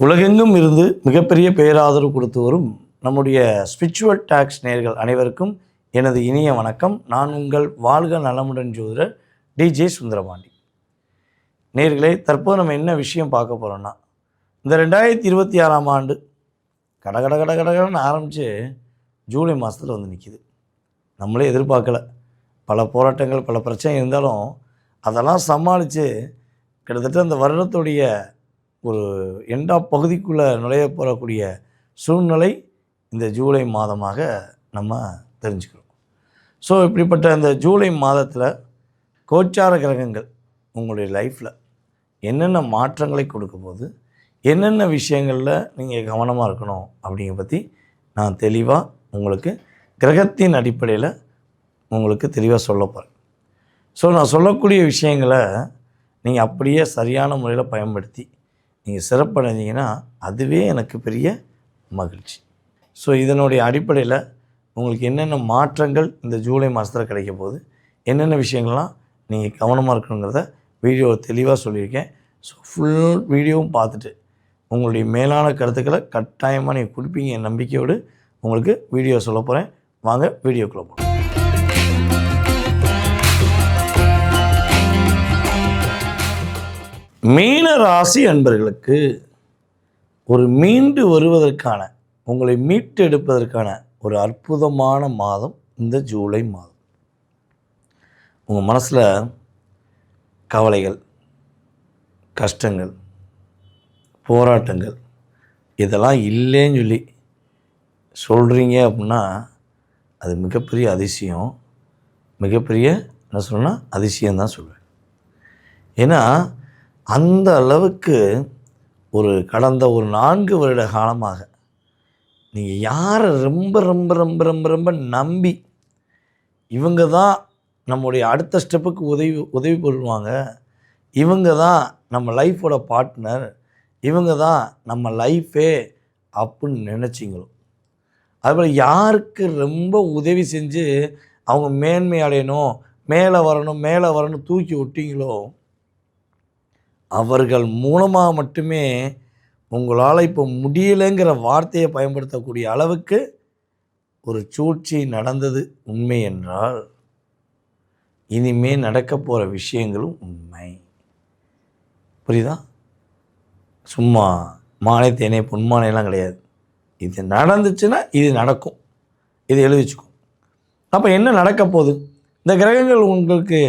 உலகெங்கும் இருந்து மிகப்பெரிய பேராதரவு கொடுத்து வரும் நம்முடைய ஸ்பிரிச்சுவல் டாக்ஸ் நேயர்கள் அனைவருக்கும் எனது இனிய வணக்கம். நான் உங்கள் வாழ்க நலமுடன் ஜோதிடர் டிஜே சுந்தரபாண்டி. நேயர்களே, தற்போது நம்ம என்ன விஷயம் பார்க்க போகிறோம்னா, இந்த 2026ஆம் ஆண்டு கடகடன்னு ஆரம்பித்து ஜூலை மாதத்தில் வந்து நிற்கிது. நம்மளே எதிர்பார்க்கல. பல போராட்டங்கள், பல பிரச்சனை இருந்தாலும் அதெல்லாம் சமாளித்து கிட்டத்தட்ட அந்த வருடத்துடைய ஒரு பகுதிக்குள்ளே நுழைய போகக்கூடிய சூழ்நிலை இந்த ஜூலை மாதமாக நம்ம தெரிஞ்சுக்கிறோம். ஸோ இப்படிப்பட்ட இந்த ஜூலை மாதத்தில் கோச்சார கிரகங்கள் உங்களுடைய லைஃப்பில் என்னென்ன மாற்றங்களை கொடுக்க போது, என்னென்ன விஷயங்களில் நீங்கள் கவனமாக இருக்கணும் அப்படிங்கிற பற்றி நான் தெளிவாக உங்களுக்கு கிரகத்தின் அடிப்படையில் உங்களுக்கு தெளிவாக சொல்ல போகிறேன். ஸோ நான் சொல்லக்கூடிய விஷயங்களை நீங்கள் அப்படியே சரியான முறையில் பயன்படுத்தி நீங்கள் சிறப்படைஞ்சிங்கன்னா அதுவே எனக்கு பெரிய மகிழ்ச்சி. ஸோ இதனுடைய அடிப்படையில் உங்களுக்கு என்னென்ன மாற்றங்கள் இந்த ஜூலை மாதத்தில் கிடைக்க போகுது, என்னென்ன விஷயங்கள்லாம் நீங்கள் கவனமாக இருக்கணுங்கிறத வீடியோ தெளிவாக சொல்லியிருக்கேன். ஸோ ஃபுல் வீடியோவும் பார்த்துட்டு உங்களுடைய மேலான கருத்துக்களை கட்டாயமாக நீங்கள் கொடுப்பீங்க என் நம்பிக்கையோடு உங்களுக்கு வீடியோ சொல்ல போகிறேன். வாங்க வீடியோக்குள்ளே போகலாம். மீன ராசி அன்பர்களுக்கு ஒரு மீண்டு வருவதற்கான, உங்களை மீட்டு எடுப்பதற்கான ஒரு அற்புதமான மாதம் இந்த ஜூலை மாதம். உங்கள் மனசில் கவலைகள், கஷ்டங்கள், போராட்டங்கள் இதெல்லாம் இல்லைன்னு சொல்லி சொல்கிறீங்க அப்படின்னா அது மிகப்பெரிய அதிசயம். மிகப்பெரிய என்ன சொல்லணும்னா அதிசயம்தான் சொல்லுவேன். ஏன்னா அந்த அளவுக்கு கடந்த ஒரு 4 வருட காலமாக நீங்கள் யாரை ரொம்ப ரொம்ப ரொம்ப ரொம்ப ரொம்ப நம்பி இவங்க தான் நம்முடைய அடுத்த ஸ்டெப்புக்கு உதவி பண்ணுவாங்க, இவங்க தான் நம்ம லைஃபோட பார்ட்னர், இவங்க தான் நம்ம லைஃபே அப்படின்னு நினச்சிங்களோ, அதுபோல் யாருக்கு ரொம்ப உதவி செஞ்சு அவங்க மேன்மை அடையணும், மேலே வரணும் தூக்கி விட்டீங்களோ அவர்கள் மூலமாக மட்டுமே உங்களால் இப்போ முடியலைங்கிற வார்த்தையை பயன்படுத்தக்கூடிய அளவுக்கு ஒரு சூழ்ச்சி நடந்தது உண்மை என்றால், இனிமேல் நடக்க போகிற விஷயங்களும் உண்மை. புரியுதா? சும்மா மானை தேனே பொன்மானைலாம் கிடையாது. இது நடந்துச்சுன்னா இது நடக்கும், இது எழுதிச்சுக்கும். அப்போ என்ன நடக்க போகுது, இந்த கிரகங்கள் உங்களுக்கு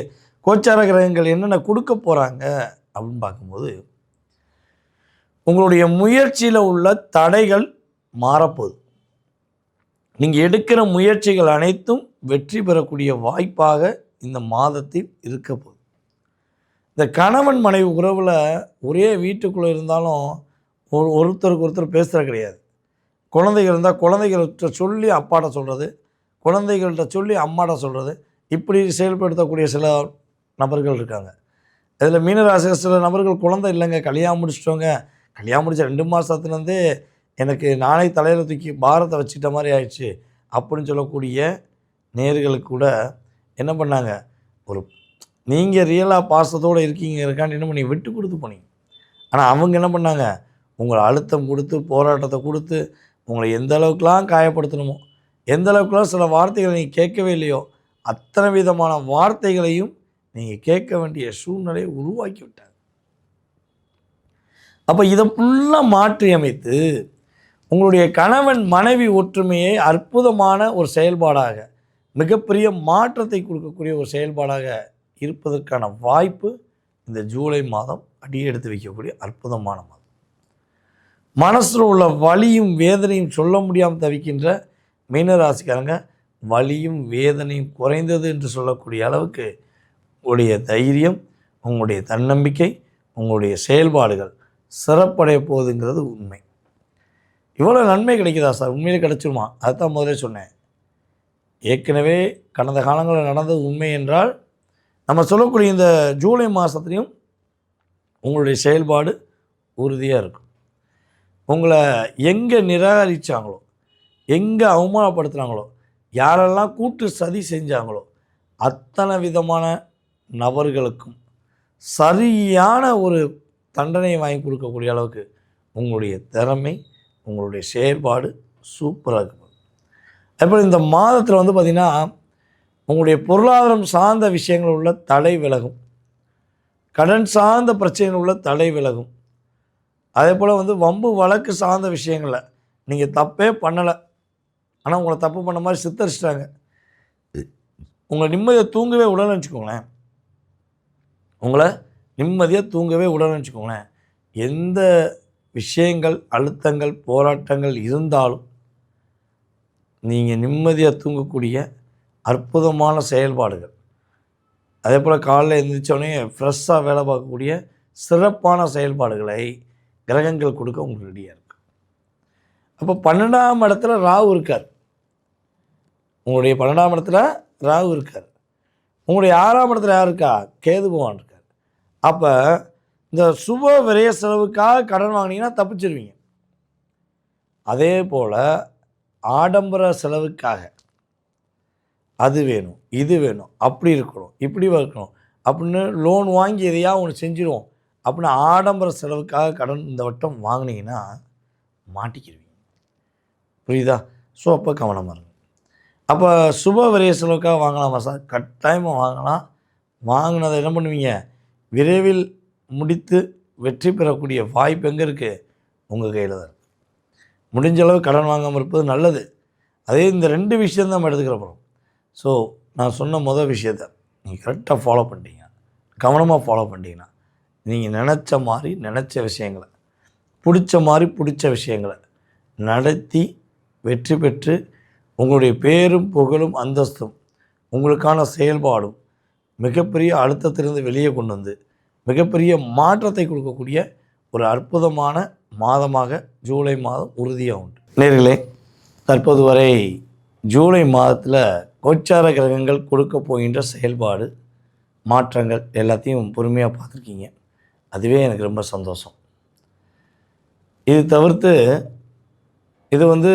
கோச்சார கிரகங்கள் என்னென்ன கொடுக்க போகிறாங்க அப்படின்னு பார்க்கும்போது, உங்களுடைய முயற்சியில் உள்ள தடைகள் மாறப்போகுது. நீங்கள் எடுக்கிற முயற்சிகள் அனைத்தும் வெற்றி பெறக்கூடிய வாய்ப்பாக இந்த மாதத்தில் இருக்க போகுது. இந்த கணவன் மனைவி உறவில் ஒரே வீட்டுக்குள்ளே இருந்தாலும் ஒருத்தருக்கு ஒருத்தர் பேசுகிற கிடையாது. குழந்தைகள் இருந்தால் குழந்தைகள்கிட்ட சொல்லி அப்பாட்ட சொல்கிறது, குழந்தைகள்கிட்ட சொல்லி அம்மாட்ட சொல்கிறது, இப்படி செயல்படுத்தக்கூடிய சில நபர்கள் இருக்காங்க. இதில் மீனராசி சில நபர்கள் குழந்தை இல்லைங்க, கல்யாணம் முடிச்சிட்டோங்க, கல்யாணம் முடிச்ச 2 மாதத்துலேருந்தே எனக்கு நானே தலையில் தூக்கி பாரத்தை வச்சுக்கிட்ட மாதிரி ஆயிடுச்சு அப்படின்னு சொல்லக்கூடிய நேர்களுக்கு கூட என்ன பண்ணாங்க, நீங்கள் ரியலாக பாசத்தோடு இருக்கீங்கிறக்காண்டி என்ன பண்ணி விட்டு கொடுத்து போனீங்க. ஆனால் அவங்க என்ன பண்ணாங்க, உங்களை அழுத்தம் கொடுத்து, போராட்டத்தை கொடுத்து, உங்களை எந்த அளவுக்குலாம் காயப்படுத்தணுமோ, எந்த அளவுக்குலாம் சில வார்த்தைகளை நீங்கள் கேட்கவே இல்லையோ அத்தனை விதமான வார்த்தைகளையும் நீங்கள் கேட்க வேண்டிய சூழ்நிலையை உருவாக்கி விட்டாங்க. அப்போ இதை ஃபுல்லாக மாற்றி அமைத்து உங்களுடைய கணவன் மனைவி ஒற்றுமையை அற்புதமான ஒரு செயல்பாடாக, மிகப்பெரிய மாற்றத்தை கொடுக்கக்கூடிய ஒரு செயல்பாடாக இருப்பதற்கான வாய்ப்பு இந்த ஜூலை மாதம் அடியெடுத்து வைக்கக்கூடிய அற்புதமான மாதம். மனசில் உள்ள வலியும் வேதனையும் சொல்ல முடியாமல் தவிக்கின்ற மீனராசிக்காரங்க வலியும் வேதனையும் குறைந்தது என்று சொல்லக்கூடிய அளவுக்கு உங்களுடைய தைரியம், உங்களுடைய தன்னம்பிக்கை, உங்களுடைய செயல்பாடுகள் சிறப்படைய போகுதுங்கிறது உண்மை. இவ்வளோ நன்மை கிடைக்குதா சார், உண்மையிலே கிடைச்சிருமா? அதுதான் முதலே சொன்னேன். ஏற்கனவே கடந்த காலங்களில் நடந்தது உண்மை என்றால் நம்ம சொல்லக்கூடிய இந்த ஜூலை மாதத்துலேயும் உங்களுடைய செயல்பாடு உறுதியாக இருக்கும். உங்களை எங்கே நிராகரித்தாங்களோ, எங்கே அவமானப்படுத்துகிறாங்களோ, யாரெல்லாம் கூட்டு சதி செஞ்சாங்களோ அத்தனை விதமான நபர்களுக்கும் சரியான ஒரு தண்டனையை வாங்கி கொடுக்கக்கூடிய அளவுக்கு உங்களுடைய திறமை, உங்களுடைய செயல்பாடு சூப்பராக இருக்கும். அதேபோல் இந்த மாதத்தில் வந்து பார்த்திங்கன்னா உங்களுடைய பொருளாதாரம் சார்ந்த விஷயங்கள் உள்ள தடை விலகும், கடன் சார்ந்த பிரச்சனைகள் உள்ள தடை விலகும். அதே போல் வந்து வம்பு வழக்கு சார்ந்த விஷயங்களில் நீங்கள் தப்பே பண்ணலை, ஆனால் உங்களை தப்பு பண்ண மாதிரி சித்தரிச்சிட்டாங்க, உங்களை நிம்மதியாக தூங்கவே விடலன்னு வச்சுக்கோங்களேன், உங்களை நிம்மதியாக தூங்கவே விடலன்னு வச்சுக்கோங்களேன், எந்த விஷயங்கள் அழுத்தங்கள் போராட்டங்கள் இருந்தாலும் நீங்கள் நிம்மதியாக தூங்கக்கூடிய அற்புதமான செயல்பாடுகள், அதே போல் காலையில் எழுந்திரிச்சோடனே ஃப்ரெஷ்ஷாக வேலை பார்க்கக்கூடிய சிறப்பான செயல்பாடுகளை கிரகங்கள் கொடுக்க உங்களுக்கு ரெடியாக இருக்குது. அப்போ 12ஆம் இடத்துல ராகு இருக்கார், உங்களுடைய 12ஆம் இடத்துல ராகு இருக்கார், உங்களுடைய 6ஆம் இடத்துல யார் இருக்கா, கேது பகவான் இருக்கார். அப்போ இந்த சுப விரய செலவுக்காக கடன் வாங்கினீங்கன்னா தப்பிச்சிருவீங்க. அதே போல் ஆடம்பர செலவுக்காக அது வேணும் இது வேணும் அப்படி இருக்கணும் இப்படி இருக்கணும் அப்படின்னு லோன் வாங்கி எதையா ஒன்று செஞ்சிடுவோம் அப்படின்னு ஆடம்பர செலவுக்காக கடன் இந்த வட்டம் வாங்கினீங்கன்னா மாட்டிக்கிடுவீங்க. புரியுதா? ஸோ அப்போ கவனமாக இருங்க. அப்போ சுப விரய செலவுக்காக வாங்கலாமா சார்? கட்டாயமாக வாங்கலாம். வாங்கினதை என்ன பண்ணுவீங்க, விரைவில் முடித்து வெற்றி பெறக்கூடிய வாய்ப்பு எங்கே இருக்குது, உங்கள் கையில் தான் இருக்குது. முடிஞ்ச அளவு கடன் வாங்காமல் இருப்பது நல்லது. அதே இந்த 2 விஷயம் தான் நம்ம எடுத்துக்கிற போகிறோம். ஸோ நான் சொன்ன முதல் விஷயத்தை நீங்கள் கரெக்டாக ஃபாலோ பண்ணிட்டீங்க, கவனமாக ஃபாலோ பண்ணிட்டீங்கன்னா நீங்கள் நினச்ச மாதிரி நினச்ச விஷயங்களை, பிடிச்ச மாதிரி பிடிச்ச விஷயங்களை நடத்தி வெற்றி பெற்று உங்களுடைய பேரும் புகழும் அந்தஸ்தும் உங்களுக்கான செயல்பாடும் மிகப்பெரிய அழுத்தத்திலிருந்து வெளியே கொண்டு வந்து மிகப்பெரிய மாற்றத்தை கொடுக்கக்கூடிய ஒரு அற்புதமான மாதமாக ஜூலை மாதம் உறுதியாக உண்டு. நேர்களே, தற்போது வரை ஜூலை மாதத்தில் கோச்சார கிரகங்கள் கொடுக்க போகின்ற செயல்பாடு மாற்றங்கள் எல்லாத்தையும் பொறுமையாக பார்த்துருக்கீங்க. அதுவே எனக்கு ரொம்ப சந்தோஷம். இது தவிர்த்து இது வந்து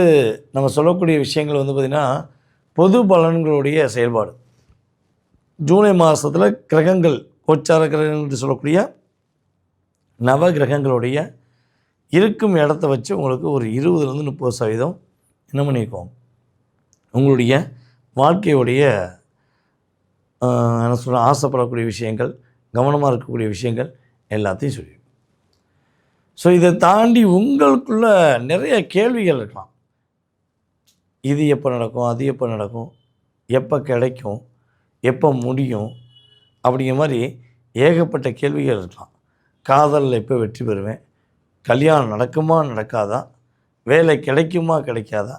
நம்ம சொல்லக்கூடிய விஷயங்கள் வந்து பார்த்திங்கன்னா பொது பலன்களுடைய செயல்பாடு. ஜூலை மாதத்தில் கிரகங்கள் கோச்சார கிரகங்கள் என்று சொல்லக்கூடிய நவ கிரகங்களுடைய இருக்கும் இடத்த வச்சு உங்களுக்கு ஒரு 20-30% என்ன பண்ணியிருக்கோம், உங்களுடைய வாழ்க்கையுடைய என்ன சொல்ல ஆசைப்படக்கூடிய விஷயங்கள், கவனமாக இருக்கக்கூடிய விஷயங்கள் எல்லாத்தையும் சொல்லியிருக்கோம். ஸோ இதை தாண்டி உங்களுக்குள்ள நிறைய கேள்விகள் இருக்கலாம். இது எப்போ நடக்கும், அது எப்போ நடக்கும், எப்போ கிடைக்கும், எப்போ முடியும், அப்படிங்கிற மாதிரி ஏகப்பட்ட கேள்விகள் இருக்கலாம். காதலில் எப்போ வெற்றி பெறுவேன், கல்யாணம் நடக்குமா நடக்காதா, வேலை கிடைக்குமா கிடைக்காதா,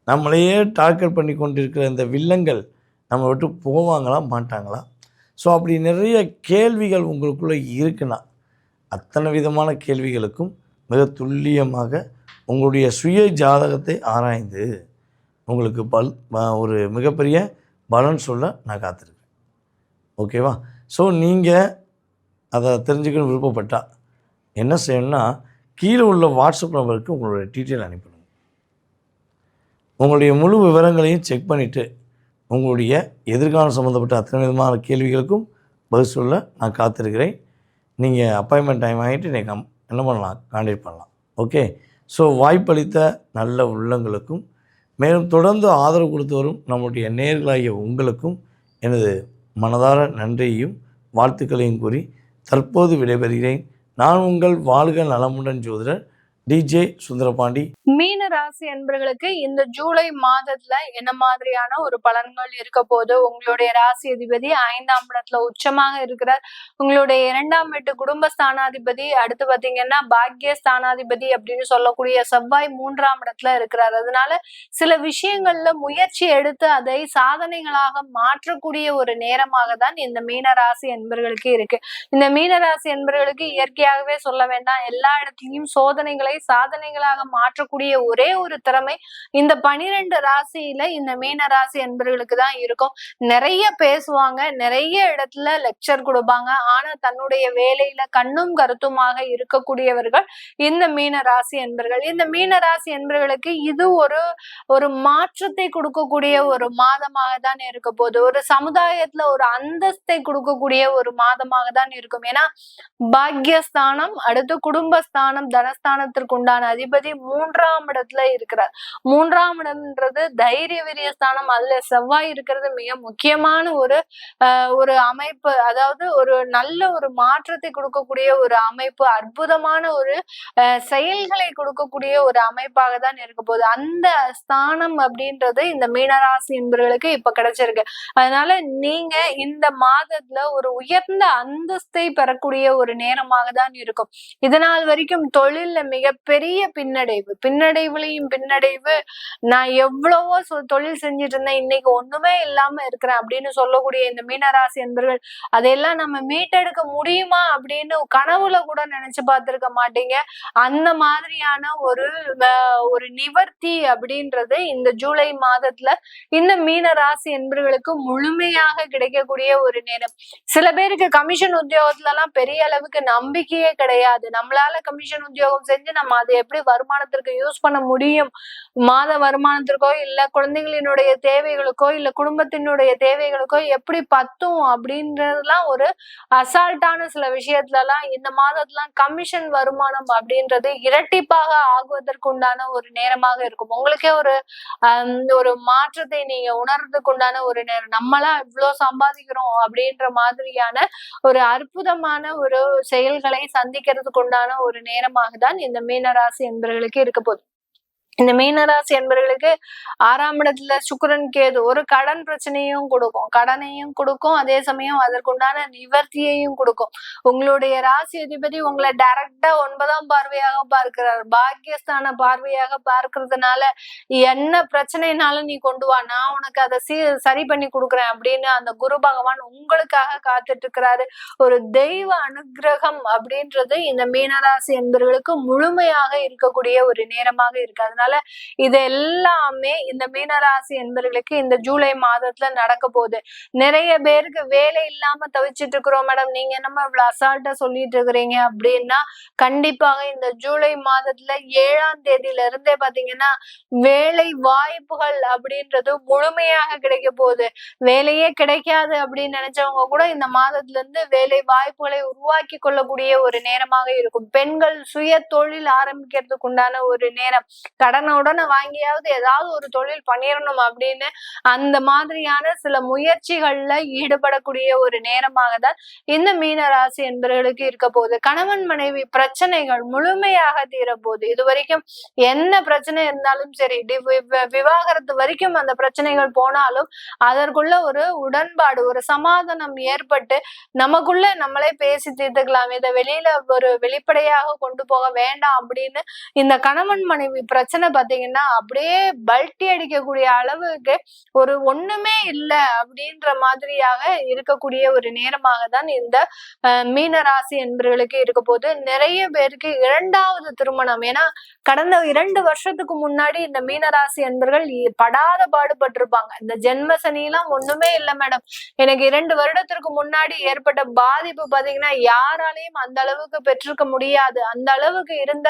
நம்மளையே டார்கெட் பண்ணி கொண்டிருக்கிற இந்த வில்லங்கள் நம்ம விட்டு போவாங்களா மாட்டாங்களா. ஸோ அப்படி நிறைய கேள்விகள் உங்களுக்குள்ளே இருக்குன்னா அத்தனை விதமான கேள்விகளுக்கும் மிக துல்லியமாக உங்களுடைய சுய ஜாதகத்தை ஆராய்ந்து உங்களுக்கு ஒரு மிகப்பெரிய பலன் சொல்ல நான் காத்திருக்கேன். ஓகேவா? ஸோ நீங்கள் அதை தெரிஞ்சுக்கணும் விருப்பப்பட்டால் என்ன செய்யணும்னா கீழே உள்ள வாட்ஸ்அப் நம்பருக்கு உங்களுடைய டீட்டெயில் அனுப்பிடுங்க. உங்களுடைய முழு விவரங்களையும் செக் பண்ணிவிட்டு உங்களுடைய எதிர்காலம் சம்மந்தப்பட்ட அத்தனை விதமான கேள்விகளுக்கும் பதில் சொல்ல நான் காத்திருக்கிறேன். நீங்கள் அப்பாயின்மெண்ட் டைம் வாங்கிட்டு நீங்கள் என்ன பண்ணலாம், கான்டாக்ட் பண்ணலாம். ஓகே. ஸோ வாய்ப்பளித்த நல்ல உள்ளங்களுக்கும் மேலும் தொடர்ந்து ஆதரவு கொடுத்து வரும் நம்முடைய நேயர்களாகிய உங்களுக்கும் எனது மனதார நன்றியையும் வாழ்த்துக்களையும் கூறி தற்போது விடைபெறுகிறேன். நான் உங்கள் வாழ்க நலமுடன் ஜோதிடர் டிஜே சுந்தரபாண்டி. மீன ராசி அன்பர்களுக்கு இந்த ஜூலை மாதத்துல என்ன மாதிரியான ஒரு பலன்கள் இருக்க போது, உங்களுடைய ராசி அதிபதி 5ஆம் இடத்துல உச்சமாக இருக்கிறார். உங்களுடைய 2ஆம் வீட்டு குடும்ப ஸ்தானாதிபதி, அடுத்து பாத்தீங்கன்னா பாக்கிய ஸ்தானாதிபதி அப்படின்னு சொல்லக்கூடிய செவ்வாய் 3ஆம் இடத்துல இருக்கிறார். அதனால சில விஷயங்கள்ல முயற்சி எடுத்து அதை சாதனைகளாக மாற்றக்கூடிய ஒரு நேரமாக தான் இந்த மீன ராசி அன்பர்களுக்கு இருக்கு. இந்த மீன ராசி அன்பர்களுக்கு இயற்கையாகவே சொல்ல வேண்டாம், எல்லா இடத்துலயும் சோதனைகளை சாதனைகளாக மாற்றக்கூடிய ஒரே ஒரு திறமை இந்த 12 ராசியில இந்த மீன ராசி என்பவர்களுக்கு தான் இருக்கும். நிறைய பேசுவாங்க, நிறைய இடத்துல லெக்சர் கொடுப்பாங்க, ஆனா தன்னுடைய வேலையில கண்ணும் கருத்துமாக இருக்கக்கூடியவர்கள் இந்த மீன ராசி என்பவர்கள். இந்த மீன ராசி என்பவர்களுக்கு இது ஒரு மாற்றத்தை கொடுக்கக்கூடிய ஒரு மாதமாக தான் இருக்க போகுது. ஒரு சமுதாயத்துல ஒரு அந்தஸ்தை கொடுக்கக்கூடிய ஒரு மாதமாக தான் இருக்கும். ஏன்னா பாக்கியஸ்தானம், அடுத்து குடும்பஸ்தானம், தனஸ்தானத்தில் ஸ்தானத்திற்கு உண்டான அதிபதி 3ஆம் இடத்துல இருக்கிறார். 3ஆம் இடம்ன்றது தைரிய வீரிய ஸ்தானம். அதுல செவ்வாய் இருக்கிறது மிக முக்கியமான ஒரு அமைப்பு. அதாவது ஒரு நல்ல ஒரு மாற்றத்தை கொடுக்கக்கூடிய ஒரு அமைப்பு, அற்புதமான ஒரு செயல்களை கொடுக்கக்கூடிய ஒரு அமைப்பாக தான் இருக்க போகுது. அந்த ஸ்தானம் அப்படின்றது இந்த மீனராசி என்பவர்களுக்கு இப்ப கிடைச்சிருக்கு. அதனால நீங்க இந்த மாதத்துல ஒரு உயர்ந்த அந்தஸ்தை பெறக்கூடிய ஒரு நேரமாக தான் இருக்கும். இதனால் வரைக்கும் தொழில்ல மிகப்பெரிய பின்னடைவுலையும் பின்னடைவு. நான் எவ்வளவோ தொழில் செஞ்சுட்டு இருந்தேன், இன்னைக்கு ஒண்ணுமே இல்லாம இருக்கிறேன் அப்படின்னு சொல்லக்கூடிய இந்த மீனராசி என்பர்கள் அதையெல்லாம் நம்ம மீட்டெடுக்க முடியுமா அப்படின்னு கனவுல கூட நினைச்சு பார்த்திருக்க மாட்டீங்க. அந்த மாதிரியான ஒரு நிவர்த்தி அப்படின்றது இந்த ஜூலை மாதத்துல இந்த மீன ராசி என்பவர்களுக்கு முழுமையாக கிடைக்கக்கூடிய ஒரு நேரம். சில பேருக்கு கமிஷன் உத்தியோகத்துல எல்லாம் பெரிய அளவுக்கு நம்பிக்கையே கிடையாது. நம்மளால கமிஷன் உத்தியோகம் செஞ்சு நம்ம அதை எப்படி வருமானத்திற்கு யூஸ் பண்ண முடியும், மாத வருமானத்திற்கோ இல்ல குழந்தைகளினுடைய தேவைகளுக்கோ இல்ல குடும்பத்தினுடைய தேவைகளுக்கோ எப்படி பத்தும் அப்படின்றதுலாம் ஒரு அசால்ட்டான சில விஷயத்துல எல்லாம் இந்த மாதத்துல கமிஷன் வருமானம் அப்படின்றது இரட்டிப்பாக ஆகுவதற்குண்டான ஒரு நேரமாக இருக்கும். உங்களுக்கே ஒரு மாற்றத்தை நீங்க உணர்றதுக்குண்டான ஒரு நேரம். நம்மளா இவ்வளவு சம்பாதிக்கிறோம் அப்படின்ற மாதிரியான ஒரு அற்புதமான ஒரு செயல்களை சந்திக்கிறதுக்கு உண்டான ஒரு நேரமாக தான் இந்த மீனராசி என்பவர்களுக்கு இருக்க போகுது. இந்த மீனராசி என்பவர்களுக்கு 6ஆம் இடத்துல சுக்கிரன் கேது ஒரு கடன் பிரச்சனையும் கொடுக்கும், கடனையும் கொடுக்கும், அதே சமயம் அதற்குண்டான நிவர்த்தியையும் கொடுக்கும். உங்களுடைய ராசி அதிபதி உங்களை டைரக்டா 9ஆம் பார்வையாக பார்க்கிறார். பாக்கியஸ்தான பார்வையாக பார்க்கறதுனால என்ன பிரச்சனைனாலும் நீ கொண்டு வா, நான் உனக்கு அதை சரி பண்ணி கொடுக்குறேன் அப்படின்னு அந்த குரு பகவான் உங்களுக்காக காத்துட்டு இருக்கிறாரு. ஒரு தெய்வ அனுகிரகம் அப்படின்றது இந்த மீனராசி என்பவர்களுக்கு முழுமையாக இருக்கக்கூடிய ஒரு நேரமாக இருக்கு. அதனால இது எல்லாமே இந்த மீனராசி என்பவர்களுக்கு இந்த ஜூலை மாதத்துல நடக்க போகுது. நிறைய பேருக்கு வேலை இல்லாம தவிச்சிட்டு இருக்கிறோம் மேடம், நீங்க என்னமா இவ்வளவு அசால்ட்டா சொல்லிட்டு இருக்கிறீங்க அப்படின்னா, கண்டிப்பாக இந்த ஜூலை மாதத்துல 7ஆம் தேதியில இருந்தே பாத்தீங்கன்னா வேலை வாய்ப்புகள் அப்படின்றது முழுமையாக கிடைக்க போகுது. வேலையே கிடைக்காது அப்படின்னு நினைச்சவங்க கூட இந்த மாதத்துல இருந்து வேலை வாய்ப்புகளை உருவாக்கி கொள்ளக்கூடிய ஒரு நேரமாக இருக்கும். பெண்கள் சுய தொழில் ஆரம்பிக்கிறதுக்கு உண்டான ஒரு நேரம். கடனுடனே வாங்கியாவது ஏதாவது ஒரு தொழில் பண்ணிடணும் அப்படின்னு அந்த மாதிரியான சில முயற்சிகள்ல ஈடுபடக்கூடிய ஒரு நேரமாக தான் இந்த மீனராசி என்பவர்களுக்கு இருக்க போகுது. கணவன் மனைவி பிரச்சனைகள் முழுமையாக தீரப்போகுது. இது வரைக்கும் என்ன பிரச்சனை இருந்தாலும் சரி, விவாகரத்து வரைக்கும் அந்த பிரச்சனைகள் போனாலும் அதற்குள்ள ஒரு உடன்பாடு, ஒரு சமாதானம் ஏற்பட்டு நமக்குள்ள நம்மளே பேசி தீர்த்துக்கலாம். இதை வெளியில ஒரு வெளிப்படையாக கொண்டு போக வேண்டாம் அப்படின்னு இந்த கணவன் மனைவி பிரச்சனை பாத்தீங்கன்னா அப்படியே பல்ட்டி அடிக்கக்கூடிய அளவுக்கு ஒரு ஒண்ணுமே இல்லை அப்படின்ற மாதிரியாக இருக்கக்கூடிய ஒரு நேரமாக தான் இந்த மீனராசி என்பவர்களுக்கு இருக்க போது. நிறைய பேருக்கு 2வது திருமணம். ஏன்னா கடந்த 2 வருஷத்துக்கு முன்னாடி இந்த மீனராசி என்பவர்கள் படாத பாடுபட்டிருப்பாங்க. இந்த ஜென்ம சனிலாம் ஒண்ணுமே இல்லை மேடம், எனக்கு 2 வருடத்திற்கு முன்னாடி ஏற்பட்ட பாதிப்பு பாத்தீங்கன்னா யாராலையும் அந்த அளவுக்கு பெற்றிருக்க முடியாது. அந்த அளவுக்கு இருந்த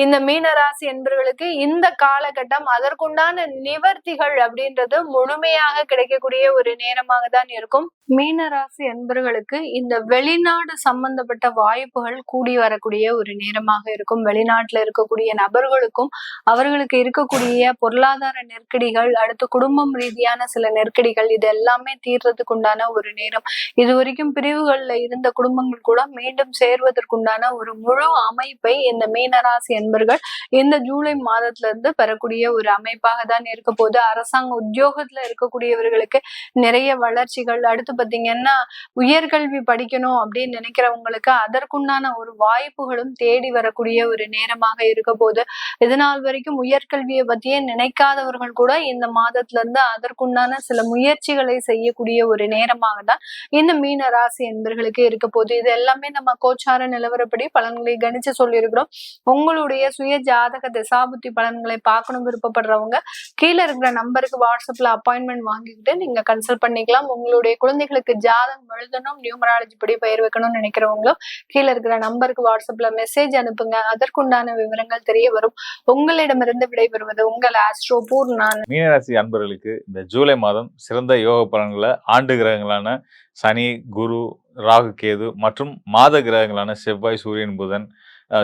இந்த மீனராசி என்பவர்களுக்கு இந்த காலகட்டம் அதற்குண்டான நிவர்த்திகள் அப்படின்றது முழுமையாக கிடைக்கக்கூடிய ஒரு நேரமாக தான் இருக்கும். மீனராசி என்பவர்களுக்கு இந்த வெளிநாடு சம்பந்தப்பட்ட வாய்ப்புகள் கூடி வரக்கூடிய ஒரு நேரமாக இருக்கும். வெளிநாட்டுல இருக்கக்கூடிய நபர்களுக்கும் அவர்களுக்கு இருக்கக்கூடிய பொருளாதார நெருக்கடிகள், அடுத்து குடும்பம் ரீதியான சில நெருக்கடிகள், இது எல்லாமே தீர்றதுக்கு உண்டான ஒரு நேரம். இது வரைக்கும் பிரிவுகள்ல இருந்த குடும்பங்கள் கூட மீண்டும் சேர்வதற்குண்டான ஒரு முழு அமைப்பை இந்த மீனராசி என்பவர்கள் இந்த ஜூலை மாதத்துல இருந்து பெறக்கூடிய ஒரு அமைப்பாக தான் இருக்க போது. அரசாங்க உத்தியோகத்துல இருக்கக்கூடியவர்களுக்கு நிறைய வளர்ச்சிகள், அடுத்து பாத்தீங்கன்னா உயர்கல்வி படிக்கணும் அப்படின்னு நினைக்கிறவங்களுக்கு அதற்குண்டான ஒரு வாய்ப்புகளும் தேடி வரக்கூடிய ஒரு நேரமாக இருக்க போது. இதனால் வரைக்கும் உயர்கல்வியை பத்தியே நினைக்காதவர்கள் கூட இந்த மாதத்துல இருந்து அதற்குண்டான சில முயற்சிகளை செய்யக்கூடிய ஒரு நேரமாக தான் இந்த மீன ராசி என்பவர்களுக்கு இருக்க போது. இது எல்லாமே நம்ம கோச்சார நிலவரப்படி பலன்களை கணிச்சு சொல்லியிருக்கிறோம். உங்களுடைய சுய ஜாதக திசாபுத்தி பலன்களை பார்க்கணும் விருப்பப்படுறவங்க கீழே இருக்கிற நம்பருக்கு வாட்ஸ்அப்ல அப்பாயின்மெண்ட் வாங்கிக்கிட்டு நீங்க கன்சல்ட் பண்ணிக்கலாம். உங்களுடைய குழந்தைகளுக்கு ஜாதகம் எழுதணும், நியூமராலஜி படி பெயர் வைக்கணும்னு நினைக்கிறவங்களும் கீழே இருக்கிற நம்பருக்கு வாட்ஸ்அப்ல மெசேஜ் அனுப்புங்க. அதற்குண்டான விவரங்கள் தெரிய வரும். உங்களிடமிருந்து விடைபெறுவது உங்கள் ஆஸ்ட்ரோ பூர்ணான். மீனராசி அன்பர்களுக்கு இந்த ஜூலை மாதம் சிறந்த யோக பலன்களை ஆண்டு கிரகங்களான சனி, குரு, ராகு, கேது மற்றும் மாத கிரகங்களான செவ்வாய், சூரியன், புதன்,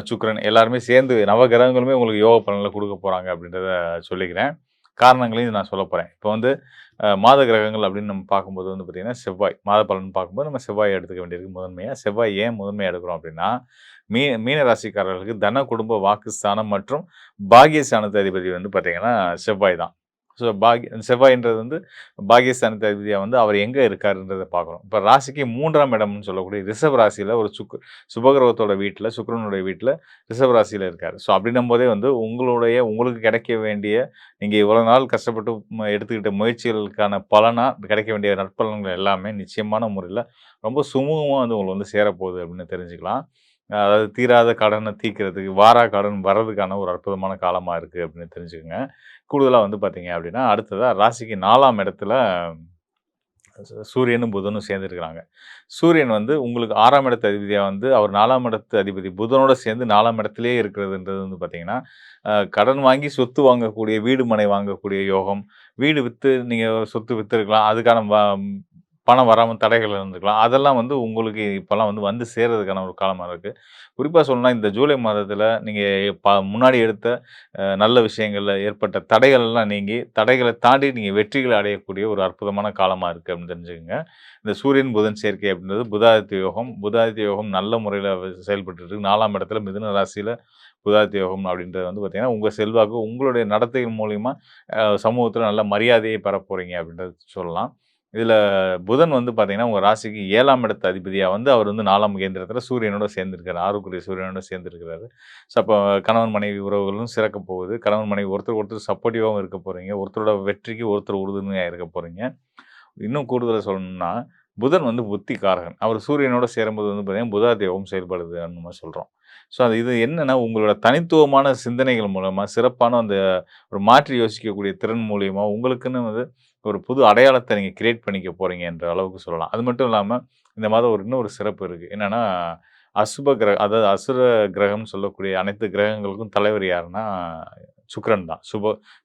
சுக்கிரன் எல்லாருமே சேர்ந்து நவகிரகங்களுமே உங்களுக்கு யோக பலன்களை கொடுக்க போகிறாங்க அப்படின்றத சொல்லிக்கிறேன். காரணங்களையும் நான் சொல்லப் போகிறேன். இப்போ வந்து மாத கிரகங்கள் அப்படின்னு நம்ம பார்க்கும்போது வந்து பார்த்தீங்கன்னா, செவ்வாய் மாத பலன் பார்க்கும்போது நம்ம செவ்வாய் எடுத்துக்க வேண்டியிருக்கு முதன்மையா. செவ்வாய் ஏன் முதன்மையா எடுக்கிறோம் அப்படின்னா, மீன ராசிக்காரர்களுக்கு தன, குடும்ப, வாக்குஸ்தானம் மற்றும் பாக்கியஸ்தானத்து அதிபதி வந்து பார்த்தீங்கன்னா செவ்வாய் தான். ஸோ செவ்வாய்ன்றது வந்து பாக்கியஸ்தானத்து அதிபதியா வந்து அவர் எங்க இருக்காருன்றத பார்க்குறோம். இப்ப ராசிக்கு 3ஆம் இடம்னு சொல்லக்கூடிய ரிஷப ராசியில ஒரு சுபகிரகத்தோட வீட்ல, சுக்கிரனுடைய வீட்ல ரிஷப ராசியில இருக்காரு. ஸோ அப்படின்னும்போதே வந்து உங்களுக்கு கிடைக்க வேண்டிய நீங்க இவ்வளவு நாள் கஷ்டப்பட்டு எடுத்துக்கிட்ட முயற்சிகளுக்கான பலனா கிடைக்க வேண்டிய நற்பலன்கள் எல்லாமே நிச்சயமான முறையில ரொம்ப சுமூகமா வந்து உங்களுக்கு வந்து சேரப்போகுது அப்படின்னு தெரிஞ்சுக்கலாம். அதாவது தீராத கடனை தீர்க்கிறதுக்கு, வாரா கடன் வர்றதுக்கான ஒரு அற்புதமான காலமா இருக்கு அப்படின்னு தெரிஞ்சுக்கங்க. கூடுதலா வந்து பார்த்தீங்க அப்படின்னா, அடுத்ததா ராசிக்கு 4ஆம் இடத்துல சூரியனும் புதனும் சேர்ந்திருக்கிறாங்க. சூரியன் வந்து உங்களுக்கு 6ஆம் இடத்து அதிபதியா வந்து அவர் 4ஆம் இடத்து அதிபதி புதனோட சேர்ந்து 4ஆம் இடத்திலேயே இருக்கிறதுன்றது வந்து பார்த்தீங்கன்னா, கடன் வாங்கி சொத்து வாங்கக்கூடிய, வீடு மனை வாங்கக்கூடிய யோகம். வீடு வித்து நீங்க சொத்து வித்திருக்கலாம். அதுக்கான பணம் வராம தடைகள் இருந்துக்கலாம். அதெல்லாம் வந்து உங்களுக்கு இப்பலாம் வந்து சேர்றதுக்கான ஒரு காலமா இருக்கு. குறிப்பா சொல்லணும்னா, இந்த ஜூலை மாதத்தில நீங்க முன்னாடி எடுத்த நல்ல விஷயங்கள்ல ஏற்பட்ட தடைகள் எல்லாம் நீங்கி, தடைகள தாண்டி நீங்க வெற்றிகள அடையக்கூடிய ஒரு அற்புதமான காலமா இருக்கு அப்படின்னு தெரிஞ்சுக்கங்க. இந்த சூரியன், புதன் சேர்க்கை அப்படின்றது புதாதித்ய யோகம். புதாதித்ய யோகம் நல்ல முறையில செயல்பட்டுட்டு இருக்கு. 4ஆம் இடத்துல மிதுன ராசியில புதாதித்ய யோகம் அப்படின்றது வந்து பார்த்தீங்கன்னா, உங்க செல்வாக்கு உங்களுடைய நடத்தைகள் மூலியமா சமூகத்தில நல்ல மரியாதையை பெறப் போறீங்க அப்படின்றது சொல்லலாம். இதுல புதன் வந்து பார்த்தீங்கன்னா, உங்க ராசிக்கு 7ஆம் இடத்து அதிபதியா வந்து அவர் வந்து 4ஆம் கேந்திரத்தில சூரியனோட சேர்ந்திருக்காரு. 6க்குரிய சூரியனோட சேர்ந்திருக்கிறாரு. ஸோ, அப்போ கணவன் மனைவி உறவுகளும் சிறக்கப் போகுது. கணவன் மனைவி ஒருத்தருக்கு ஒருத்தர் சப்போர்ட்டிவாவும் இருக்க போறீங்க. ஒருத்தரோட வெற்றிக்கு ஒருத்தர் உறுதுணையா இருக்க போறீங்க. இன்னும் கூடுதலா சொல்லணும்னா, புதன் வந்து புத்திகாரகன். அவர் சூரியனோட சேரும்போது வந்து பார்த்தீங்கன்னா, புதாதித்ய யோகம் செயல்படுதுன்னு நம்ம சொல்றோம். ஸோ, இது என்னன்னா, உங்களோட தனித்துவமான சிந்தனைகள் மூலமா, சிறப்பான அந்த ஒரு மாற்றி யோசிக்கக்கூடிய திறன் மூலியமா, உங்களுக்குன்னு வந்து ஒரு புது அடையாளத்த நீங்க கிரியேட் பண்ணிக்க போறீங்கன்ற அளவுக்கு சொல்லலாம். அது மட்டும் இல்லாம, இந்த மாதம் இன்னொரு சிறப்பு இருக்கு. என்னன்னா, அதாவது அசுர கிரகம்னு சொல்லக்கூடிய அனைத்து கிரகங்களுக்கும் தலைவர் யாருன்னா, சுக்கிரன் தான்.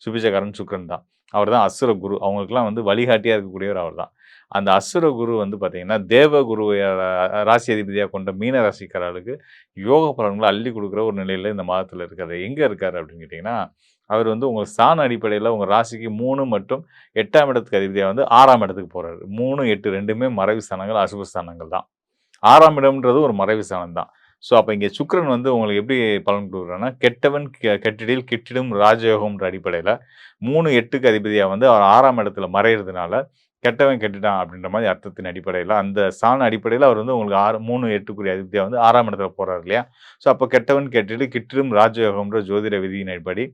சுபிட்சக்காரன் சுக்கிரன் தான். அவர் தான் அசுர குரு. அவங்களுக்கெல்லாம் வந்து வழிகாட்டியா இருக்கக்கூடியவர் அவர் தான். அந்த அசுர குரு வந்து பார்த்தீங்கன்னா, தேவ குருவ ராசி அதிபதியா கொண்ட மீன ராசிக்காரர்களுக்கு யோக பலன்கள அள்ளி குடுக்குற ஒரு நிலையில இந்த மாதத்துல இருக்காரு. எங்க இருக்காரு அப்படின்னு கேட்டீங்கன்னா, அவர் வந்து உங்க ஸ்தான அடிப்படையில உங்க ராசிக்கு 3 மற்றும் 8ஆம் இடத்துக்கு அதிபதியா வந்து 6ஆம் இடத்துக்கு போறாரு. 3, 8 2மே மறைவு ஸ்தானங்கள், அசுப ஸ்தானங்கள் தான். 6ஆம் இடம்ன்றது ஒரு மறைவு ஸ்தானம் தான். ஸோ, அப்ப இங்க சுக்கிரன் வந்து உங்களுக்கு எப்படி பலன் குடுக்குறார்ன்னா, கெட்டவன் கெட்டிடில் கிட்டிடும் ராஜயோகம்ன்ற அடிப்படையில 3, 8க்கு அதிபதியா வந்து அவர் 6ஆம் இடத்துல மறையிறதுனால, கெட்டவன் கெட்டுட்டான் அப்படின்ற மாரி அர்த்தத்தின் அடிப்படையில, அந்த ஸ்தான அடிப்படையில அவர் வந்து உங்களுக்கு 3, 8க்குரிய அதிபதியா வந்து 6ஆம் இடத்துல போறாரு இல்லையா? ஸோ, அப்ப கெட்டவன் கெட்டிடு கிட்டிடும் ராஜயோகம்ன்ற ஜோதிட விதியின்படி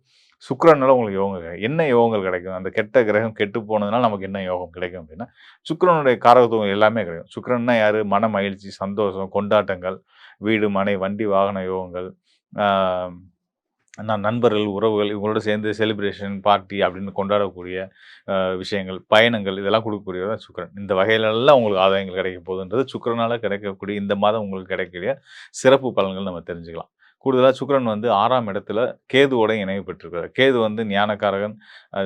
சுக்கிரனால உங்களுக்கு யோகம் கிடைக்கும். என்ன யோகங்கள் கிடைக்கும்? அந்த கெட்ட கிரகம் கெட்டு போனதுனால நமக்கு என்ன யோகம் கிடைக்கும் அப்படின்னா, சுக்கிரனுடைய காரகத்துவம் எல்லாமே கிடைக்கும். சுக்கிரன்னா யாரு? மன மகிழ்ச்சி, சந்தோஷம், கொண்டாட்டங்கள், வீடு, மனை, வண்டி, வாகன யோகங்கள், ஆ நண்பர்கள், உறவுகள் இவங்களோட சேர்ந்து செலிப்ரேஷன், பார்ட்டி அப்படின்னு கொண்டாடக்கூடிய விஷயங்கள், பயணங்கள் இதெல்லாம் குடுக்கக்கூடியவர் தான் சுக்கிரன். இந்த வகையிலெல்லாம் உங்களுக்கு ஆதாயங்கள் கிடைக்க போகுதுன்றது சுக்கிரனால கிடைக்கக்கூடிய இந்த மாதம் உங்களுக்கு கிடைக்கக்கூடிய சிறப்பு பலன்கள் நம்ம தெரிஞ்சுக்கலாம். கூடுதலா சுக்கிரன் வந்து 6ஆம் இடத்துல கேதுவோட இணைவு பெற்றிருக்கிறார். கேது வந்து ஞானகாரகன், அ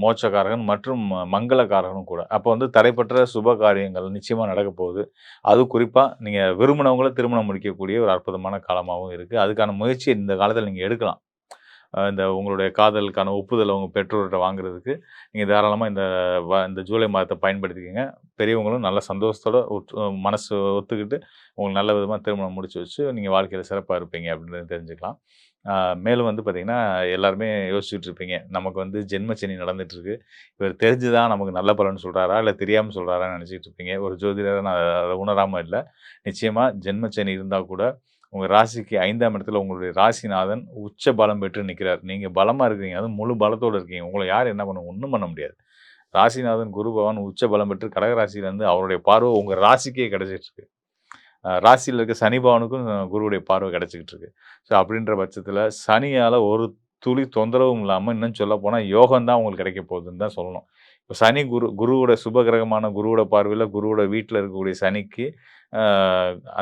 மோட்சகாரகன் மற்றும் மங்களகாரகனும் கூட. அப்போ வந்து தடைப்பட்ட சுப காரியங்கள் நிச்சயமா நடக்கப் போகுது. அதுவும் குறிப்பா நீங்க விரும்பினவங்கள திருமணம் முடிக்கக்கூடிய ஒரு அற்புதமான காலமாவும் இருக்கு. அதுக்கான முயற்சி இந்த காலத்துல நீங்க எடுக்கலாம். இந்த உங்களுடைய காதலுக்கான ஒப்புதல உங்க பெற்றோர்ட்ட வாங்குறதுக்கு, நீங்க தாராளமா இந்த ஜூலை மாதத்த பயன்படுத்திக்கங்க. பெரியவங்களும் நல்ல சந்தோஷத்தோட மனசு ஒத்துக்கிட்டு, உங்களுக்கு நல்ல விதமா திருமணம் முடிச்சு வச்சு, நீங்க வாழ்க்கையில சிறப்பா இருப்பீங்க அப்படின்றத தெரிஞ்சுக்கலாம். மேலும் வந்து பார்த்தீங்கன்னா, எல்லாருமே யோசிச்சுட்டு இருப்பீங்க. நமக்கு வந்து ஜென்மச்சனி நடந்துட்டு இருக்கு. இவர் தெரிஞ்சு தான் நமக்கு நல்ல பலன் சொல்றாரா? இல்ல தெரியாம சொல்றாரான்னு நெனச்சுட்டு இருப்பீங்க. ஒரு ஜோதிடரா நான் அத உணராம இல்ல. நிச்சயமா ஜென்மச்சனி இருந்தா கூட, உங்க ராசிக்கு 5ஆம் இடத்துல உங்களுடைய ராசிநாதன் உச்ச பலம் பெற்று நிக்கிறார். நீங்க பலமா இருக்கிறீங்க. அதுவும் முழு பலத்தோட இருக்கீங்க. உங்கள யார் என்ன ஒண்ணும் பண்ண முடியாது. ராசிநாதன் குரு பகவான் உச்ச பலம் பெற்று கடக ராசியிலருந்து அவருடைய பார்வை உங்க ராசிக்கே கிடைச்சிட்டு இருக்கு. ராசியில இருக்க சனி பகவானுக்கும் குருவுடைய பார்வை கிடைச்சுக்கிட்டு இருக்கு. ஸோ, அப்படின்ற பட்சத்தில சனியால ஒரு துளி தொந்தரவும் இல்லாம, இன்னும் சொல்லப்போனா யோகம் தான் உங்களுக்கு கிடைக்க போகுதுன்னு தான் சொல்லணும். இப்ப சனி குருவோட சுப கிரகமான குருவோட பார்வையில குருவோட வீட்ல இருக்கக்கூடிய சனிக்கு, அ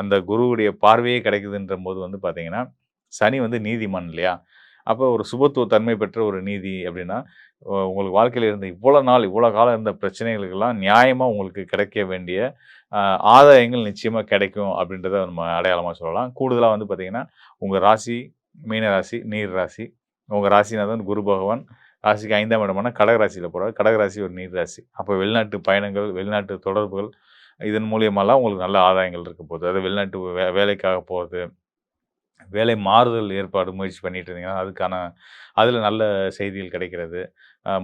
அந்த குருவுடைய பார்வையே கிடைக்குதுன்றபோது வந்து பார்த்தீங்கன்னா, சனி வந்து நீதிமான் இல்லையா? அப்போ ஒரு சுபத்துவ தன்மை பெற்ற ஒரு நீதி அப்படின்னா, உங்களுக்கு வாழ்க்கையில இருந்த இவ்வளோ நாள், இவ்வளோ காலம் இருந்த பிரச்சனைகளுக்கெல்லாம் நியாயமா உங்களுக்கு கிடைக்க வேண்டிய அ ஆதாயங்கள் நிச்சயமா கிடைக்கும் அப்படின்றத நம்ம அடையாளமா சொல்லலாம். கூடுதலா வந்து பார்த்தீங்கன்னா, உங்க ராசி மீன ராசி, நீர் ராசி. உங்க ராசிநாதன் குரு பகவான் ராசிக்கு 5ஆம் இடமான கடக ராசியில போறார். கடக ராசி ஒரு நீர் ராசி. அப்போ வெளிநாட்டு பயணங்கள், வெளிநாட்டு தொடர்புகள் இதன் மூலியமாலாம் உங்களுக்கு நல்ல ஆதாயங்கள் இருக்க போகுது. அதாவது வெளிநாட்டு வேலைக்காக போறது, வேலை மாறுதல் ஏற்பாடு முயற்சி பண்ணிட்டு இருந்தீங்கன்னா, அதில நல்ல செய்திகள் கிடைக்கிறது.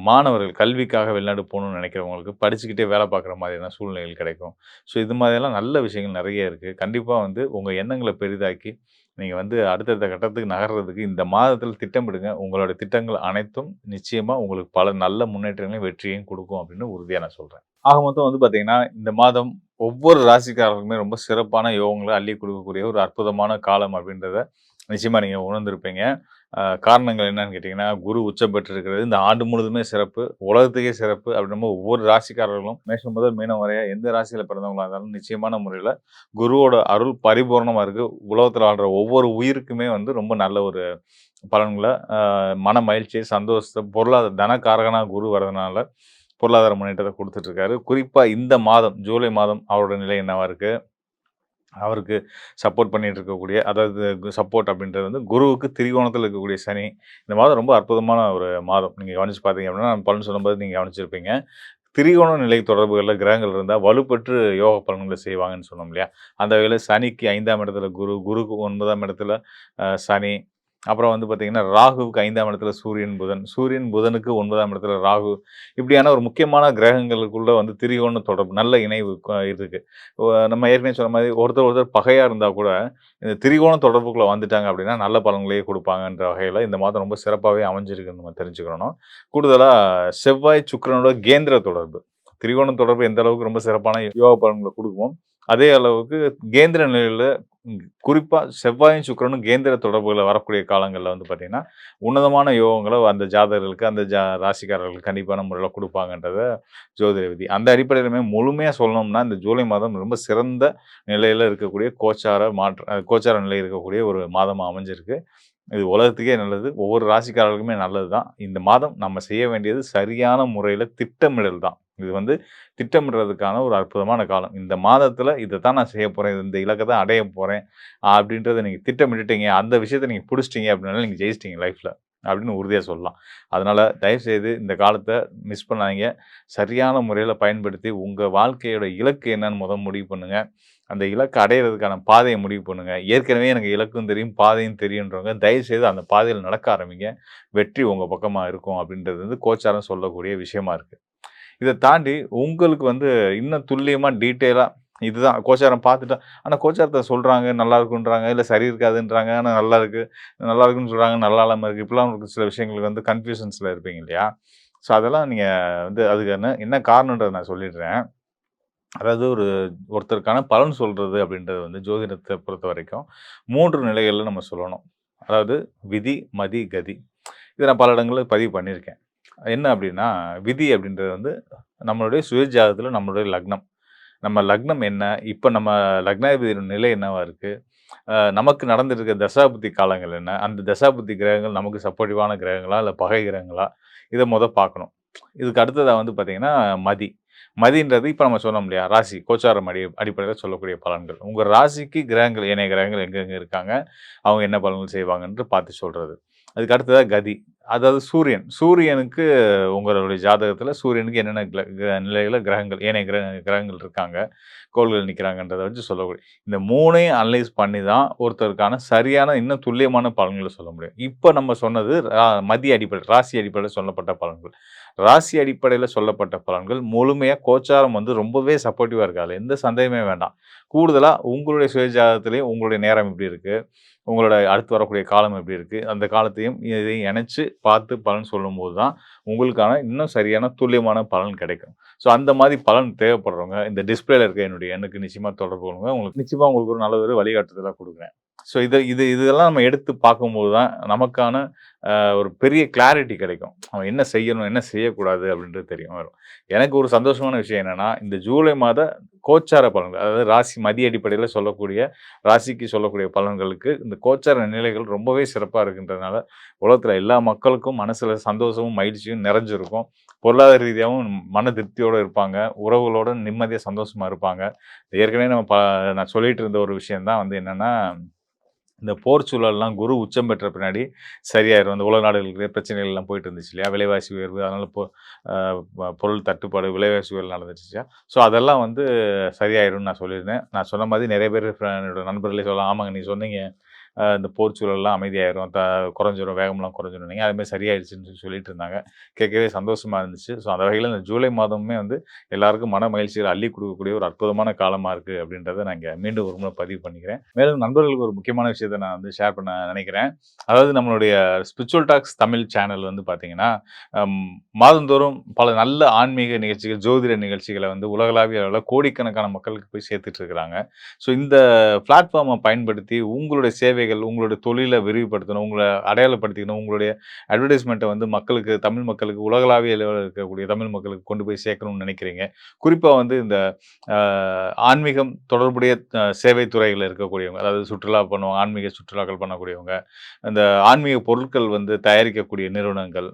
மாணவர்கள் கல்விக்காக வெளிநாடு போணும்னு நினைக்கிறவங்களுக்கு, படிச்சுக்கிட்டே வேலை பார்க்குற மாதிரியான சூழ்நிலைகள் கிடைக்கும். ஸோ இது மாதிரியெல்லாம் நல்ல விஷயங்கள் நெறைய இருக்கு. கண்டிப்பா வந்து உங்க எண்ணங்கள பெரிதாக்கி, நீங்க வந்து அடுத்தடுத்த கட்டத்துக்கு நகர்றதுக்கு இந்த மாதத்தில திட்டமிடுங்க. உங்களோட திட்டங்கள் அனைத்தும் நிச்சயமா உங்களுக்கு பல நல்ல முன்னேற்றங்களையும், வெற்றியையும் குடுக்கும் அப்படின்னு உறுதியா நான் சொல்றேன். ஆக மொத்தம் வந்து பார்த்தீங்கன்னா, இந்த மாதம் ஒவ்வொரு ராசிக்காரர்களுக்குமே ரொம்ப சிறப்பான யோகங்கள அள்ளி குடுக்கக்கூடிய ஒரு அற்புதமான காலம் அப்படின்றத நிச்சயமா நீங்க உணர்ந்திருப்பீங்க. காரணங்கள் என்னன்னு கேட்டீங்கன்னா, குரு உச்சம் பெற்றிருக்கிறது. இந்த ஆண்டு முழுவதுமே சிறப்பு. உலகத்துக்கே சிறப்பு. அப்படின்னும்போது ஒவ்வொரு ராசிக்காரர்களும் மேஷம் முதல் மீனம் வரைய எந்த ராசியில பிறந்தவங்களா இருந்தாலும் நிச்சயமான முறையில குருவோட அருள் பரிபூரணமா இருக்கு. உலகத்துல வாழ்ற ஒவ்வொரு உயிருக்குமே வந்து ரொம்ப நல்ல ஒரு பலன்கள, மன மகிழ்ச்சி, சந்தோஷத்த, தனகாரகனா குரு வரதுனால பொருளாதார முன்னேற்றத்த குடுத்துட்டு இருக்காரு. குறிப்பா இந்த மாதம், ஜூலை மாதம் அவரோட நிலை என்னவா இருக்கு? அவருக்கு சப்போர்ட் பண்ணிட்டு இருக்கக்கூடிய அதாவது சப்போர்ட் அப்படின்றது வந்து குருவுக்கு திரிகோணத்தில இருக்கக்கூடிய சனி. இந்த மாதம் ரொம்ப அற்புதமான ஒரு மாதம். நீங்க கவனிச்சு பார்த்தீங்க அப்படின்னா, நான் பலன் சொல்லும்போது நீங்க கவனிச்சிருப்பீங்க. திரிகோண நிலை தொடர்புகள்ல கிரகங்கள் இருந்தா வலுப்பெற்று யோக பலன்கள செய்வாங்கன்னு சொன்னோம் இல்லையா? அந்த வகையில சனிக்கு 5ஆம் இடத்துல குரு, குருக்கு 9ஆம் இடத்துல சனி. அப்புறம் வந்து பார்த்தீங்கன்னா, ராகுவுக்கு 5ஆம் இடத்துல சூரியன், புதன். சூரியன், புதனுக்கு 9ஆம் இடத்துல ராகு. இப்படியான ஒரு முக்கியமான கிரகங்களுக்குள்ள வந்து திரிகோண தொடர்பு, நல்ல இணைவு இருக்கு. நம்ம ஏற்கனவே சொன்ன மாரி ஒருத்தர் பகையா இருந்தா கூட, இந்த திரிகோண தொடர்புக்குள்ள வந்துட்டாங்க அப்படின்னா, நல்ல பலன்களையே குடுப்பாங்கன்ற வகையில இந்த மாதம் ரொம்ப சிறப்பாவே அமைஞ்சிருக்குன்னு நம்ம தெரிஞ்சுக்கிறணும். கூடுதலா செவ்வாய், சுக்கிரனோட கேந்திர தொடர்பு. திரிகோண தொடர்பு எந்த அளவுக்கு ரொம்ப சிறப்பான யோக பலன்கள குடுக்குமோ, அதே அளவுக்கு கேந்திர நிலையில குறிப்பா செவ்வாயும், சுக்கிரனும் கேந்திர தொடர்புல வரக்கூடிய காலங்கள்ல வந்து பார்த்தீங்கன்னா, உன்னதமான யோகங்கள அந்த ஜாதகர்களுக்கு, அந்த ராசிக்காரர்களுக்கு கண்டிப்பான முறையில குடுப்பாங்கன்றத ஜோதிட விதி. அந்த அடிப்படையிலுமே முழுமையா சொல்லணும்னா, இந்த ஜூலை மாதம் ரொம்ப சிறந்த நிலையில இருக்கக்கூடிய கோச்சார நிலை இருக்கக்கூடிய ஒரு மாதமா அமைஞ்சிருக்கு. இது உலகத்துக்கே நல்லது. ஒவ்வொரு ராசிக்காரர்களுக்குமே நல்லது தான். இந்த மாதம் நம்ம செய்ய வேண்டியது சரியான முறையில திட்டமிடல் தான். இது வந்து திட்டமிடுறதுக்கான ஒரு அற்புதமான காலம். இந்த மாதத்தில இத தான் நான் செய்ய போறேன். இந்த இலக்க தான் அடைய போறேன். அப்படின்றத நீங்க திட்டமிட்டுட்டீங்க. அந்த விஷயத்த நீங்க புடிச்சிட்டீங்க அப்படின்னாலே நீங்க ஜெயிச்சிட்டீங்க லைஃப்ல. அப்படின்னு உறுதியா சொல்லலாம். அதனால தயவுசெய்து இந்த காலத்த மிஸ் பண்ணாதீங்க. சரியான முறையில பயன்படுத்தி உங்க வாழ்க்கையோட இலக்கு என்னன்னு முடிவு பண்ணுங்க. அந்த இலக்க அடையறதுக்கான பாதைய முடிவு பண்ணுங்க. ஏற்கனவே எனக்கு இலக்கும் தெரியும், பாதையும் தெரியுன்றவங்க, தயவுசெய்து அந்த பாதையில நடக்க ஆரம்பிங்க. வெற்றி உங்க பக்கமா இருக்கும் அப்படின்றது வந்து கோச்சாரம் சொல்லக்கூடிய விஷயமா இருக்கு. இத தாண்டி உங்களுக்கு வந்து இன்னும் துல்லியமா டீட்டெயிலா இதுதான் கோச்சாரம் பார்த்துட்டா ஆனா கோச்சாரத்த சொல்றாங்க, நல்லா இருக்குன்றாங்க, இல்ல சரி இருக்காதுன்றாங்க. ஆனா நல்லா இருக்கு. நல்லா இருக்குன்னு சொல்றாங்க, நல்லா இல்லாம இருக்கு. இப்படிலாம் உங்களுக்கு சில விஷயங்களுக்கு வந்து கன்ஃப்யூஷன்ஸ்ல இருப்பீங்க இல்லையா? ஸோ அதெல்லாம் நீங்க வந்து அதுக்கு என்ன என்ன காரணம்ன்றத நான் சொல்லிடுறேன். அதாவது ஒருத்தருக்கான பலன் சொல்றது அப்படின்றது வந்து ஜோதிடத்த பொறுத்தவரைக்கும் 3 நிலைகள்ல நம்ம சொல்லணும். அதாவது விதி, மதி, கதி. இத நான் பல இடங்கள்ல பதிவு பண்ணியிருக்கேன். என்ன அப்படின்னா, விதி அப்படின்றது வந்து நம்மளுடைய சுய ஜாதகத்துல நம்மளுடைய லக்னம். நம்ம லக்னம் என்ன? இப்ப நம்ம லக்னாதிபதியோட நிலை என்னவா இருக்கு? நமக்கு நடந்துட்டு இருக்க தசாபுத்தி காலங்கள் என்ன? அந்த தசாபுத்தி கிரகங்கள் நமக்கு சப்போர்ட்டிவான கிரகங்களா? இல்ல பகை கிரகங்களா? இத பார்க்கணும். இதுக்கு அடுத்ததா வந்து பார்த்தீங்கன்னா, மதி. மதின்றது இப்ப நம்ம சொன்னோம் இல்லையா? ராசி, கோச்சாரம் அடிப்படையில சொல்லக்கூடிய பலன்கள். உங்க ராசிக்கு கிரகங்கள், ஏனைய கிரகங்கள் எங்கெங்க இருக்காங்க? அவங்க என்ன பலன்கள் செய்வாங்கன்று பார்த்து சொல்றது. அதுக்கு அடுத்ததா கதி. அதாவது சூரியன். சூரியனுக்கு உங்களுடைய ஜாதகத்துல சூரியனுக்கு என்னென்ன நிலையில கிரகங்கள், ஏனைய கிரகங்கள் இருக்காங்க, கோள்கள் நிக்கிறாங்கன்றத வச்சு சொல்லக்கூடிய இந்த 3யும் அனலைஸ் பண்ணி தான் ஒருத்தருக்கான சரியான, இன்னும் துல்லியமான பலன்கள சொல்ல முடியும். இப்ப நம்ம சொன்னது மதிய அடிப்படை, ராசி அடிப்படையில சொல்லப்பட்ட பலன்கள். ராசி அடிப்படையில சொல்லப்பட்ட பலன்கள் முழுமையா கோச்சாரம் வந்து ரொம்பவே சப்போர்ட்டிவா இருக்கு. அதுல எந்த சந்தேகமே வேண்டாம். கூடுதலா உங்களுடைய சுய ஜாதகத்திலேயும் உங்களுடைய நேரம் எப்படி இருக்கு? உங்களோட அடுத்து வரக்கூடிய காலம் எப்படி இருக்கு? அந்த காலத்தையும் இதையும் இணைச்சு பார்த்து பலன் சொல்லும்போது தான், உங்களுக்கான இன்னும் சரியான துல்லியமான பலன் கிடைக்கும். ஸோ அந்த மாரி பலன் தேவைப்படுறவங்க, இந்த டிஸ்ப்ளேல இருக்க என்னுடைய எண்ணுக்கு நிச்சயமா தொடர்பு கொள்ளுங்க. நிச்சயமா உங்களுக்கு ஒரு நல்ல ஒரு வழிகாட்டுதலா குடுக்குறேன். ஸோ இதெல்லாம் நம்ம எடுத்து பார்க்கும்போது தான், நமக்கான ஒரு பெரிய கிளாரிட்டி கிடைக்கும். அவன் என்ன செய்யணும், என்ன செய்யக்கூடாது அப்படின்றது வரும். எனக்கு ஒரு சந்தோஷமான விஷயம் என்னன்னா, இந்த ஜூலை மாத கோச்சார பலன்கள், அதாவது ராசி மதி அடிப்படையில் சொல்லக்கூடிய ராசிக்கு சொல்லக்கூடிய பலன்களுக்கு இந்த கோச்சார நிலைகள் ரொம்பவே சிறப்பாக இருக்கின்றதுனால உலகத்தில் எல்லா மக்களுக்கும் மனசில் சந்தோஷமும் மகிழ்ச்சியும் நிறைஞ்சிருக்கும். பொருளாதார ரீதியாகவும் மன திருப்தியோடு இருப்பாங்க. உறவுகளோட நிம்மதியாக சந்தோஷமாக இருப்பாங்க. ஏற்கனவே நான் சொல்லிட்டு இருந்த ஒரு விஷயம்தான் வந்து என்னென்னா, இந்த போர் சூழல்லாம் குரு உச்சம் பெற்ற பின்னாடி சரியாயிரும். அந்த உலக நாடுகளுக்கு பிரச்சனைகள் எல்லாம் போயிட்டு இருந்துச்சு இல்லையா? விலைவாசி உயர்வு, அதனால பொருள் தட்டுப்பாடு, விலைவாசி உயர்வு நடந்துச்சு. ஸோ அதெல்லாம் வந்து சரியாயிரும்னு நான் சொல்லியிருந்தேன். நான் சொன்ன மாதிரி நிறைய பேர் என்னோட நண்பர்களே சொல்லலாம், ஆமாங்க நீ சொன்னீங்க இந்த போர் சூழல்லாம் அமைதியாயிரும், குறைஞ்சிரும், வேகம்லாம் குறைஞ்சிரும், நீங்கள் அதுமாதிரி சரியாயிடுச்சுன்னு சொல்லிட்டு இருந்தாங்க. கேட்கவே சந்தோஷமாக இருந்துச்சு. ஸோ அந்த வகையில் இந்த ஜூலை மாதமுமே வந்து எல்லாருக்கும் மன மகிழ்ச்சியில் அள்ளி கொடுக்கக்கூடிய ஒரு அற்புதமான காலமாக இருக்குது அப்படின்றத நான் இங்கே மீண்டும் ஒரு முறை பதிவு பண்ணிக்கிறேன். மேலும் நண்பர்களுக்கு ஒரு முக்கியமான விஷயத்தை நான் வந்து ஷேர் பண்ண நினைக்கிறேன். அதாவது நம்மளுடைய ஸ்பிரிச்சுவல் டாக்ஸ் தமிழ் சேனல் வந்து பார்த்தீங்கன்னா, மாதந்தோறும் பல நல்ல ஆன்மீக நிகழ்ச்சிகள், ஜோதிட நிகழ்ச்சிகளை வந்து உலகளாவிய அளவில் கோடிக்கணக்கான மக்களுக்கு போய் சேர்த்துட்டு இருக்கிறாங்க. ஸோ இந்த பிளாட்ஃபார்மை பயன்படுத்தி உங்களுடைய சேவைகள், உங்களுடைய தொழிலை விரிவுபடுத்தணும், உங்களை அடையாளப்படுத்திக்கணும், உங்களுடைய அட்வர்டைஸ்மெண்ட்டை வந்து மக்களுக்கு, தமிழ் மக்களுக்கு, உலகளாவிய அளவில் இருக்கக்கூடிய தமிழ் மக்களுக்கு கொண்டு போய் சேர்க்கணும்னு நினைக்கிறீங்க. குறிப்பாக வந்து இந்த ஆன்மீகம் தொடர்புடைய சேவை துறைகளில் இருக்கக்கூடியவங்க, அதாவது சுற்றுலா பண்ணுவாங்க, ஆன்மீக சுற்றுலாக்கள் பண்ணக்கூடியவங்க, இந்த ஆன்மீக பொருட்கள் வந்து தயாரிக்கக்கூடிய நிறுவனங்கள்,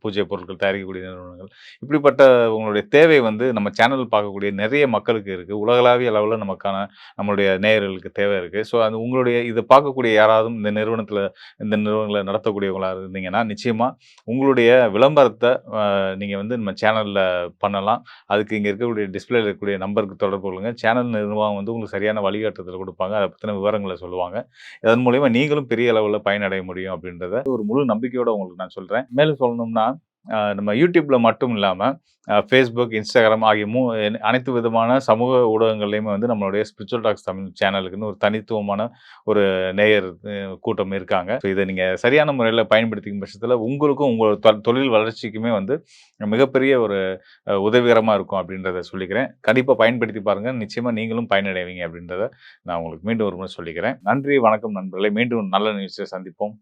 பூஜை பொருட்கள் தயாரிக்கக்கூடிய நிறுவனங்கள், இப்படிப்பட்ட உங்களுடைய தேவை வந்து நம்ம சேனல் பார்க்கக்கூடிய நிறைய மக்களுக்கு இருக்குது. உலகளாவிய அளவில் நம்மளுடைய நேயர்களுக்கு தேவை இருக்குது. ஸோ அது உங்களுடைய இதை பார்க்கக்கூடிய யாராவது இந்த நிறுவனங்களை நடத்தக்கூடியவங்களா இருந்தீங்கன்னா, நிச்சயமா உங்களுடைய விளம்பரத்தை நீங்க வந்து நம்ம சேனல்ல பண்ணலாம். அதுக்கு இங்க இருக்கக்கூடிய டிஸ்பிளேல இருக்கக்கூடிய நம்பருக்கு தொடர்பு கொள்ளுங்க. சேனல் நிர்வாகம் வந்து உங்களுக்கு சரியான வழிகாட்டுதல் கொடுப்பாங்க. அதை பத்தின விவரங்களை சொல்லுவாங்க. அதன் மூலியமா நீங்களும் பெரிய அளவுல பயனடைய முடியும் அப்படின்றத ஒரு முழு நம்பிக்கையோட உங்களுக்கு நான் சொல்றேன். மேலும் சொல்லணும்னா, நம்ம யூடியூப்ல மட்டும் இல்லாம ஃபேஸ்புக், இன்ஸ்டாகிராம் ஆகிய அனைத்து விதமான சமூக ஊடகங்கள்லையுமே வந்து நம்மளுடைய ஸ்பிரிச்சுவல் டாக்ஸ் தமிழ் சேனலுக்குன்னு ஒரு தனித்துவமான ஒரு நேயர் கூட்டம் இருக்காங்க. ஸோ இதை நீங்கள் சரியான முறையில் பயன்படுத்திக்கும் பட்சத்தில் உங்களுக்கும் உங்களோட தொழில் வளர்ச்சிக்குமே வந்து மிகப்பெரிய ஒரு உதவிகரமாக இருக்கும் அப்படின்றத சொல்லிக்கிறேன். கண்டிப்பாக பயன்படுத்தி பாருங்கள். நிச்சயமாக நீங்களும் பயனடைவீங்க அப்படின்றத நான் உங்களுக்கு மீண்டும் ஒரு முறை சொல்லிக்கிறேன். நன்றி, வணக்கம் நண்பர்களே. மீண்டும் நல்ல நிகழ்ச்சியை சந்திப்போம்.